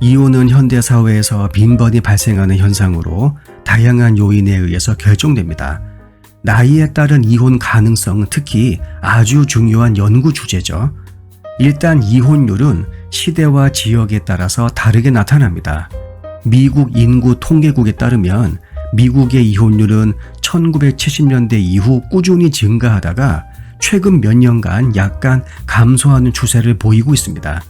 이혼은 현대 사회에서 빈번히 발생하는 현상으로 다양한 요인에 의해서 결정됩니다. 나이에 따른 이혼 가능성은 특히 아주 중요한 연구 주제죠. 일단 이혼율은 시대와 지역에 따라서 다르게 나타납니다. 미국 인구 통계국에 따르면 미국의 이혼율은 1970년대 이후 꾸준히 증가하다가 최근 몇 년간 약간 감소하는 추세를 보이고 있습니다.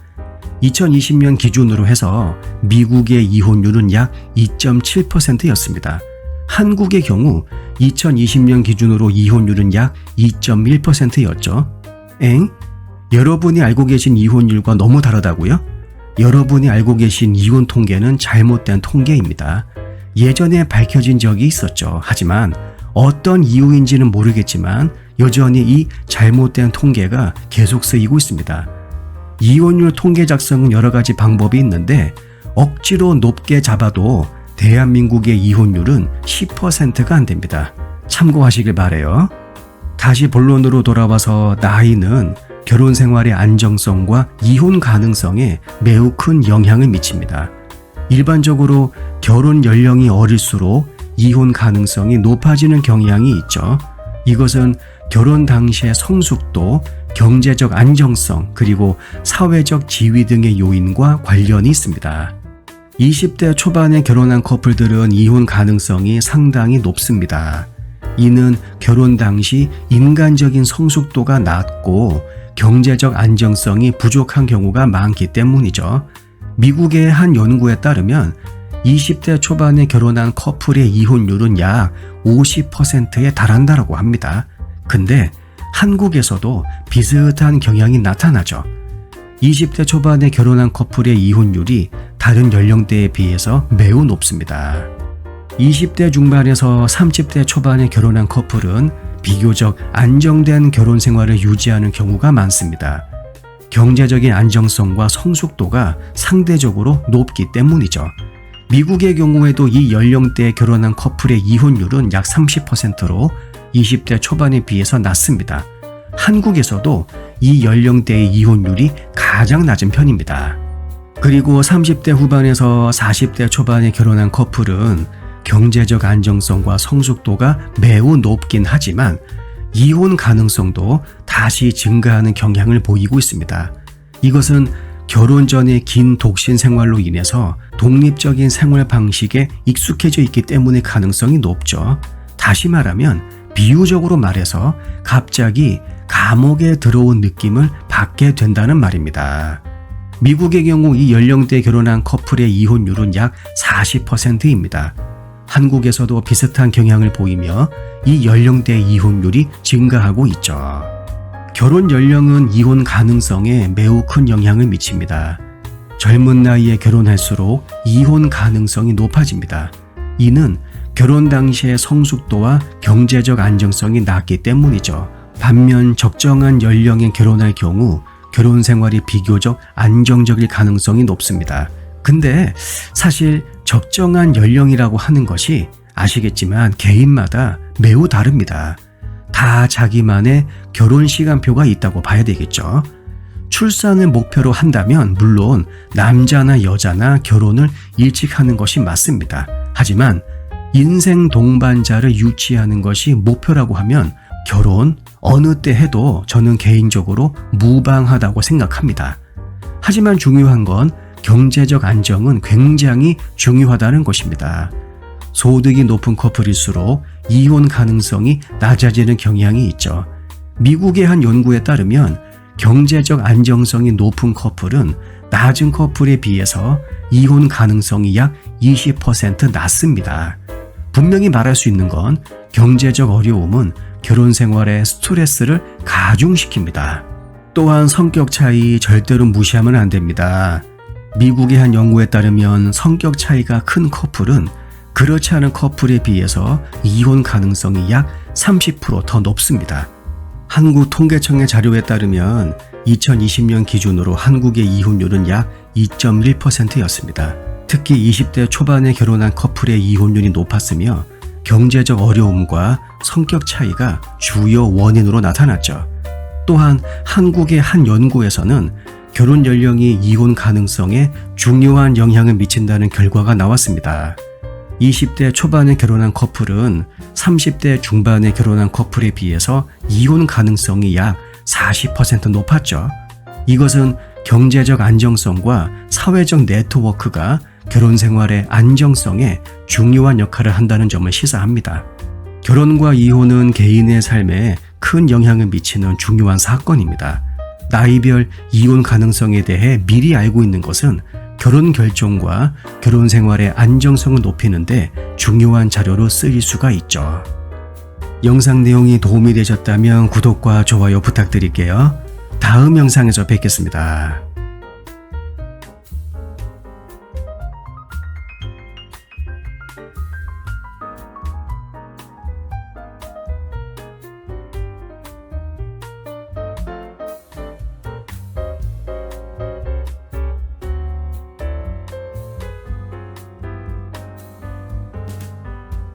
2020년 기준으로 해서 미국의 이혼율은 약 2.7%였습니다. 한국의 경우 2020년 기준으로 이혼율은 약 2.1%였죠. 여러분이 알고 계신 이혼율과 너무 다르다고요? 여러분이 알고 계신 이혼 통계는 잘못된 통계입니다. 예전에 밝혀진 적이 있었죠. 하지만 어떤 이유인지는 모르겠지만 여전히 이 잘못된 통계가 계속 쓰이고 있습니다. 이혼율 통계 작성은 여러 가지 방법이 있는데 억지로 높게 잡아도 대한민국의 이혼율은 10%가 안 됩니다. 참고하시길 바라요. 다시 본론으로 돌아와서 나이는 결혼 생활의 안정성과 이혼 가능성에 매우 큰 영향을 미칩니다. 일반적으로 결혼 연령이 어릴수록 이혼 가능성이 높아지는 경향이 있죠. 이것은 결혼 당시의 성숙도, 경제적 안정성, 그리고 사회적 지위 등의 요인과 관련이 있습니다. 20대 초반에 결혼한 커플들은 이혼 가능성이 상당히 높습니다. 이는 결혼 당시 인간적인 성숙도가 낮고 경제적 안정성이 부족한 경우가 많기 때문이죠. 미국의 한 연구에 따르면 20대 초반에 결혼한 커플의 이혼율은 약 50%에 달한다고 합니다. 근데 한국에서도 비슷한 경향이 나타나죠. 20대 초반에 결혼한 커플의 이혼율이 다른 연령대에 비해서 매우 높습니다. 20대 중반에서 30대 초반에 결혼한 커플은 비교적 안정된 결혼 생활을 유지하는 경우가 많습니다. 경제적인 안정성과 성숙도가 상대적으로 높기 때문이죠. 미국의 경우에도 이 연령대에 결혼한 커플의 이혼율은 약 30%로 20대 초반에 비해서 낮습니다. 한국에서도 이 연령대의 이혼율이 가장 낮은 편입니다. 그리고 30대 후반에서 40대 초반에 결혼한 커플은 경제적 안정성과 성숙도가 매우 높긴 하지만 이혼 가능성도 다시 증가하는 경향을 보이고 있습니다. 이것은 결혼 전의 긴 독신 생활로 인해서 독립적인 생활 방식에 익숙해져 있기 때문에 가능성이 높죠. 다시 말하면 비유적으로 말해서 갑자기 감옥에 들어온 느낌을 받게 된다는 말입니다. 미국의 경우 이 연령대에 결혼한 커플의 이혼율은 약 40%입니다. 한국에서도 비슷한 경향을 보이며 이 연령대의 이혼율이 증가하고 있죠. 결혼 연령은 이혼 가능성에 매우 큰 영향을 미칩니다. 젊은 나이에 결혼할수록 이혼 가능성이 높아집니다. 이는 결혼 당시의 성숙도와 경제적 안정성이 낮기 때문이죠. 반면 적정한 연령에 결혼할 경우 결혼 생활이 비교적 안정적일 가능성이 높습니다. 근데 사실 적정한 연령이라고 하는 것이 아시겠지만 개인마다 매우 다릅니다. 다 자기만의 결혼 시간표가 있다고 봐야 되겠죠. 출산을 목표로 한다면 물론 남자나 여자나 결혼을 일찍 하는 것이 맞습니다. 하지만 인생 동반자를 유치하는 것이 목표라고 하면 결혼 어느 때 해도 저는 개인적으로 무방하다고 생각합니다. 하지만 중요한 건 경제적 안정은 굉장히 중요하다는 것입니다. 소득이 높은 커플일수록 이혼 가능성이 낮아지는 경향이 있죠. 미국의 한 연구에 따르면 경제적 안정성이 높은 커플은 낮은 커플에 비해서 이혼 가능성이 약 20% 낮습니다. 분명히 말할 수 있는 건 경제적 어려움은 결혼 생활에 스트레스를 가중시킵니다. 또한 성격 차이 절대로 무시하면 안 됩니다. 미국의 한 연구에 따르면 성격 차이가 큰 커플은 그렇지 않은 커플에 비해서 이혼 가능성이 약 30% 더 높습니다. 한국통계청의 자료에 따르면 2020년 기준으로 한국의 이혼율은 약 2.1%였습니다. 특히 20대 초반에 결혼한 커플의 이혼율이 높았으며 경제적 어려움과 성격 차이가 주요 원인으로 나타났죠. 또한 한국의 한 연구에서는 결혼 연령이 이혼 가능성에 중요한 영향을 미친다는 결과가 나왔습니다. 20대 초반에 결혼한 커플은 30대 중반에 결혼한 커플에 비해서 이혼 가능성이 약 40% 높았죠. 이것은 경제적 안정성과 사회적 네트워크가 결혼 생활의 안정성에 중요한 역할을 한다는 점을 시사합니다. 결혼과 이혼은 개인의 삶에 큰 영향을 미치는 중요한 사건입니다. 나이별 이혼 가능성에 대해 미리 알고 있는 것은 결혼 결정과 결혼 생활의 안정성을 높이는 데 중요한 자료로 쓰일 수가 있죠. 영상 내용이 도움이 되셨다면 구독과 좋아요 부탁드릴게요. 다음 영상에서 뵙겠습니다.